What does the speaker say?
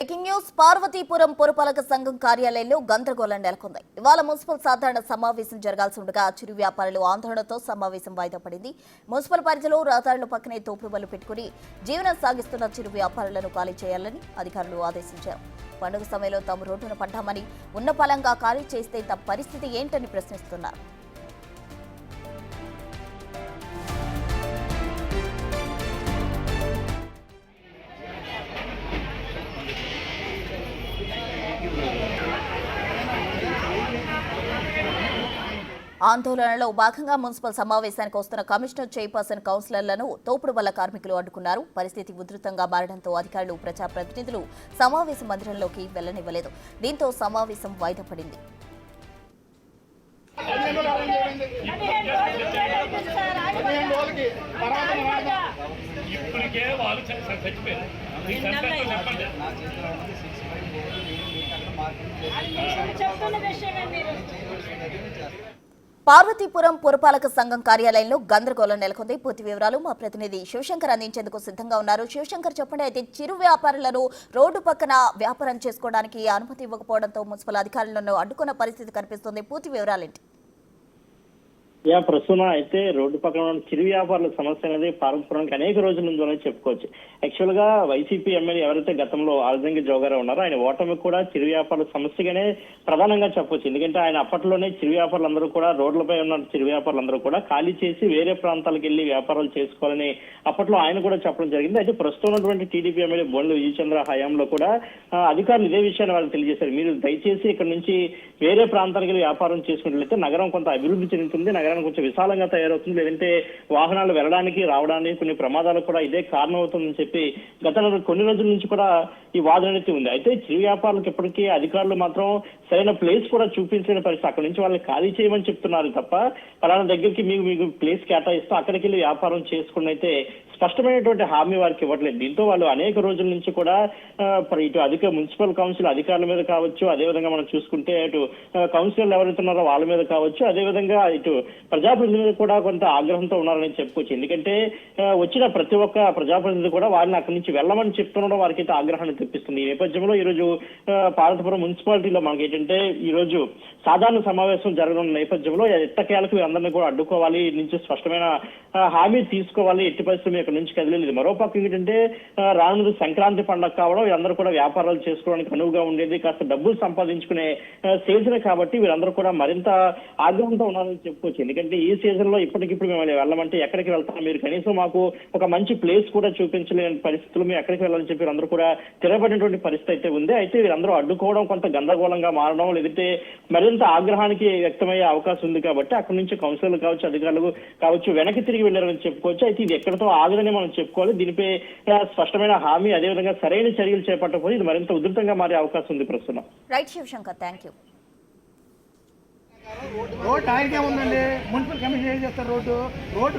Breaking news Parvathipuram పురపాలక సంఘం కార్యాలయంలో గందరగోళం నెలకొంది. ఇవాళ మున్సిపల్ సాధారణ సమావేశం జరగాల్సి ఉండగా చిరు వ్యాపారులు ఆందోళనతో సమావేశం వాయిదా పడింది. మున్సిపల్ పరిధిలో రహదారుల పక్కనే తోపుడు బళ్ళు పెట్టుకుని జీవనం సాగిస్తున్న చిరు వ్యాపారులను ఖాళీ చేయాలని అధికారులు ఆదేశించారు. పండుగ సమయంలో తాము రోడ్డున పడ్డామని ఉన్న పలంగా ఖాళీ చేస్తే తమ పరిస్థితి ఏంటని ప్రశ్నిస్తున్నారు. ఆందోళనలో భాగంగా మున్సిపల్ సమావేశానికి వస్తున్న కమిషనర్ చైర్పర్సన్ కౌన్సిలర్లను తోపుడు బల్ల కార్మికులు అడ్డుకున్నారు. పరిస్థితి ఉధృతంగా మారడంతో అధికారులు ప్రజాప్రతినిధులు సమావేశ మందిరంలోకి వెళ్లనివ్వలేదు. దీంతో సమావేశం వాయిదా పడింది. పార్వతీపురం పురపాలక సంఘం కార్యాలయంలో గందరగోళం నెలకొంది. పూర్తి వివరాలు మా ప్రతినిధి శివశంకర్ అందించేందుకు సిద్ధంగా ఉన్నారు. శివశంకర్, చెప్పండి. అయితే చిరు వ్యాపారులను రోడ్డు పక్కన వ్యాపారం చేసుకోవడానికి అనుమతి ఇవ్వకపోవడంతో మున్సిపల్ అధికారులను అడ్డుకున్న పరిస్థితి కనిపిస్తుంది. పూర్తి వివరాలేంటి? ప్రస్తుతం అయితే రోడ్డు పక్కన ఉన్న చిరు వ్యాపారుల సమస్య అనేది పార్వతీపురానికి అనేక రోజుల నుంచోనే చెప్పుకోవచ్చు. యాక్చువల్ గా వైసీపీ ఎమ్మెల్యే ఎవరైతే గతంలో ఆల్జంగి జోగారావు ఉన్నారో ఆయన ఓటమి కూడా చిరు వ్యాపారుల సమస్యగానే ప్రధానంగా చెప్పొచ్చు. ఎందుకంటే ఆయన అప్పట్లోనే చిరు వ్యాపారులందరూ కూడా రోడ్లపై ఉన్న చిరు వ్యాపారులందరూ కూడా ఖాళీ చేసి వేరే ప్రాంతాలకు వెళ్లి వ్యాపారాలు చేసుకోవాలని అప్పట్లో ఆయన కూడా చెప్పడం జరిగింది. అయితే ప్రస్తుతం ఉన్నటువంటి టీడీపీ ఎమ్మెల్యే బోండ్ల విజయచంద్ర హయాంలో కూడా అధికారులు ఇదే విషయాన్ని వాళ్ళకి తెలియజేశారు. మీరు దయచేసి ఇక్కడ నుంచి వేరే ప్రాంతాలకు వెళ్ళి వ్యాపారం చేసుకున్నట్లయితే నగరం కొంత అభివృద్ధి చెందుతుంది, నగరం కొంచెం విశాలంగా తయారవుతుంది, లేదంటే వాహనాలు వెళ్ళడానికి రావడానికి కొన్ని ప్రమాదాలకు కూడా ఇదే కారణం అవుతుందని చెప్పి గతంలో కొన్ని రోజుల నుంచి కూడా ఈ వాదన అనేది ఉంది. అయితే చిరు వ్యాపారులకు ఇప్పటికీ అధికారులు మాత్రం సరైన ప్లేస్ కూడా చూపించిన పరిస్థితి. అక్కడి నుంచి వాళ్ళని ఖాళీ చేయమని చెప్తున్నారు తప్ప పలానా దగ్గరికి మీకు ప్లేస్ కేటాయిస్తూ అక్కడికి వెళ్ళి వ్యాపారం చేసుకుని అయితే స్పష్టమైనటువంటి హామీ వారికి ఇవ్వట్లేదు. దీంతో వాళ్ళు అనేక రోజుల నుంచి కూడా ఇటు మున్సిపల్ కౌన్సిల్ అధికారుల మీద కావచ్చు, అదేవిధంగా మనం చూసుకుంటే అటు కౌన్సిలర్లు ఎవరైతే ఉన్నారో వాళ్ళ మీద కావచ్చు, అదేవిధంగా ఇటు ప్రజాప్రతినిధులు కూడా కొంత ఆగ్రహంతో ఉన్నారని చెప్పుకోవచ్చు. ఎందుకంటే వచ్చిన ప్రతి ఒక్క ప్రజాప్రతినిధి కూడా వారిని అక్కడి నుంచి వెళ్ళమని చెప్తుండడం వారికి అయితే ఆగ్రహాన్ని తెప్పిస్తుంది. ఈ నేపథ్యంలో ఈ రోజు పార్వతీపురం మున్సిపాలిటీలో మనకి ఏంటంటే ఈ రోజు సాధారణ సమావేశం జరగనున్న నేపథ్యంలో ఎట్టకేలకు అందరినీ కూడా అడ్డుకోవాలి, నుంచి స్పష్టమైన హామీ తీసుకోవాలి, ఎట్టి పరిస్థితులు ఇక్కడ నుంచి కదిలేదు. మరోపక్క ఏంటంటే రానున్న సంక్రాంతి పండుగ కావడం, వీళ్ళందరూ కూడా వ్యాపారాలు చేసుకోవడానికి అనువుగా ఉండేది, కాస్త డబ్బులు సంపాదించుకునే సీజన్ కాబట్టి వీళ్ళందరూ కూడా మరింత ఆగ్రహంతో ఉన్నారని చెప్పుకోవచ్చు. ఎందుకంటే ఈ సీజన్ లో ఇప్పటికిప్పుడు మేము వెళ్ళమంటే ఎక్కడికి వెళ్తాం, మీరు కనీసం మాకు ఒక మంచి ప్లేస్ కూడా చూపించలేని పరిస్థితులు మేము ఎక్కడికి వెళ్ళాలని చెప్పి అందరూ కూడా తిరగబడినటువంటి పరిస్థితి అయితే ఉంది. అయితే వీరందరూ అడ్డుకోవడం కొంత గందరగోళంగా మారడం, లేదంటే మరింత ఆగ్రహానికి వ్యక్తమయ్యే అవకాశం ఉంది కాబట్టి అక్కడి నుంచి కౌన్సిలర్లు కావచ్చు, అధికారులు కావచ్చు వెనక్కి తిరిగి వెళ్లారని చెప్పుకోవచ్చు. అయితే ఇది ఎక్కడితో ఆగదని మనం చెప్పుకోవాలి. దీనిపై స్పష్టమైన హామీ, అదేవిధంగా సరైన చర్యలు చేపట్టకపోతే ఇది మరింత ఉధృతంగా మారే అవకాశం ఉంది ప్రస్తుతం. Right Shivashankar, thank you. Road ఆయనకే ఉందండి, మున్సిపల్ కమిషన్ ఏం చేస్తారు? రోడ్డు